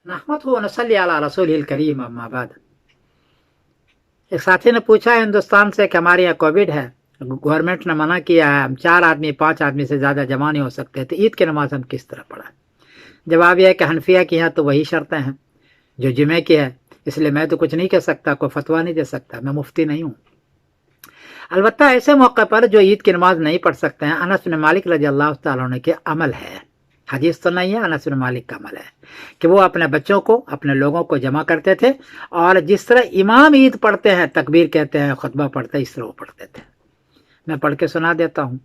नहमदुहु व नसल्ली अला रसूलिल करीम अम्मा बाद। एक साथी ने पूछा हिंदुस्तान से कि हमारे यहाँ कोविड है, गवर्नमेंट ने मना किया है, हम 4 आदमी 5 आदमी से ज़्यादा जमा नहीं हो सकते, तो ईद की नमाज हम किस तरह पढ़ें? जवाब यह है कि हनफिया की यहाँ तो वही शर्तें हैं जो जुमे की है, इसलिए मैं तो कुछ नहीं कह सकता, कोई फतवा नहीं दे सकता, मैं मुफ्ती नहीं हूँ। अलबत्ता ऐसे मौके पर जो ईद की नमाज नहीं पढ़ सकते हैं, अनस बिन मालिक रज़ी अल्लाह तआला अन्हु के अमल है, हदीस तो नहीं है, अनस बिन मालिक का अमल है कि वो अपने बच्चों को, अपने लोगों को जमा करते थे और जिस तरह इमाम ईद पढ़ते हैं, तकबीर कहते हैं, खुतबा पढ़ते हैं, इस तरह वो पढ़ते थे। मैं पढ़ के सुना देता हूँ।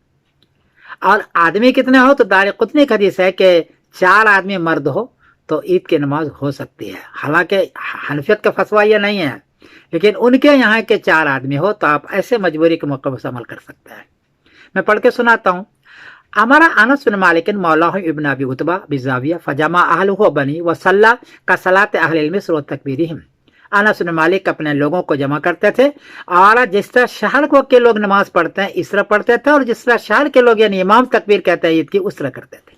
और आदमी कितने हो तो दारिक़ुतनी की हदीस है कि 4 आदमी मर्द हो तो ईद की नमाज हो सकती है। हालांकि हनफियत का फतवा ये नहीं है, लेकिन उनके यहाँ के 4 आदमी हो तो आप ऐसे मजबूरी के मौके पर अमल कर सकते हैं। मैं पढ़ के सुनाता हूँ। अमरा अनस बिन मालिक मौलाहु इब्न अबी उतबा बिज़ाविया फजमा अहलुहु बनी व सल्ला का सलात अहलिल मिस्र व तकबीरिहिम। अनस बिन मालिक अपने लोगों को जमा करते थे और जिस तरह शहर को के लोग नमाज पढ़ते हैं इस तरह पढ़ते थे, और जिस तरह शहर के लोग यानी इमाम तकबीर कहते हैं ईद की, उस तरह करते थे।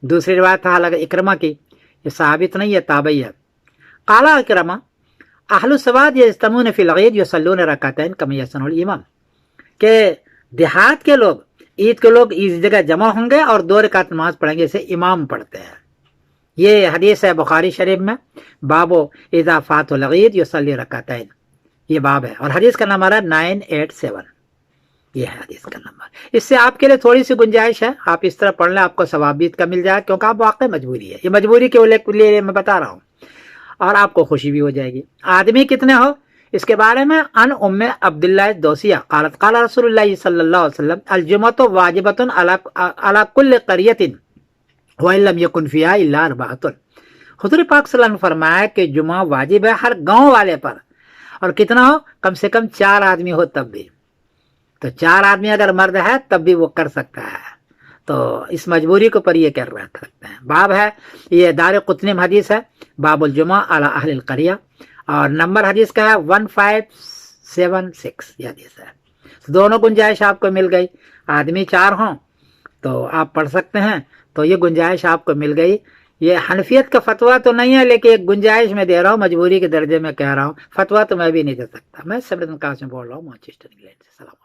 दूसरी रिवायत हालांकि इकरमा की, ये साबित नहीं है, ताबई है। काला इकरमा अहलु सवाद यज्तमून फिल ईद युसल्लून रकातैन कमा यसनुल इमाम, के देहात के लोग, ईद के लोग इस जगह जमा होंगे और 2 रकात नमाज पढ़ेंगे, जैसे इमाम पढ़ते हैं। ये हदीस है बुखारी शरीफ में, बाबो इज़ा फातुल ईद युसल्ली रकातैन, ये बाब है और हदीस का नंबर है 987। ये है हदीस का नंबर। इससे आपके लिए थोड़ी सी गुंजाइश है, आप इस तरह पढ़ लें, आपको सवाब भी इसका मिल जाए, क्योंकि आप वाकई मजबूरी है, ये मजबूरी के लिए मैं बता रहा हूँ, और आपको खुशी भी हो जाएगी। आदमी कितने हो इसके बारे में अन उम्मे अब्दुल्लाह दोसिया क़ालत क़ाला रसूलुल्लाह सल्लल्लाहु अलैहि वसल्लम अल जुमअतु वाजिबतुन अला कुल्लि क़रियतिन व लम यकुन फ़ीहा इल्ला अर्बअतुन। हुज़ूर पाक सल्लल्लाहु अलैहि वसल्लम ने फरमाया कि जुमा वाजिब है हर गांव वाले पर, और कितना हो, कम से कम 4 आदमी हो तब भी। तो 4 आदमी अगर मर्द है तब भी वो कर सकता है, तो इस मजबूरी को पर ये कर सकते हैं। बाब है, ये दारिक़ुतनी में हदीस है, बाबुल जुमा अला अहलिल क़रिया, और नंबर हदीस का है 1576, ये हदीस है। तो दोनों गुंजाइश आपको मिल गई, आदमी 4 हों तो आप पढ़ सकते हैं, तो ये गुंजाइश आपको मिल गई। ये हनफियत का फतवा तो नहीं है, लेकिन एक गुंजाइश में दे रहा हूँ, मजबूरी के दर्जे में कह रहा हूँ, फतवा तो मैं भी नहीं दे सकता। मैं सबरदन कासिम बोल रहा हूँ, मैनचेस्टर इंग्लैंड से। सलाम।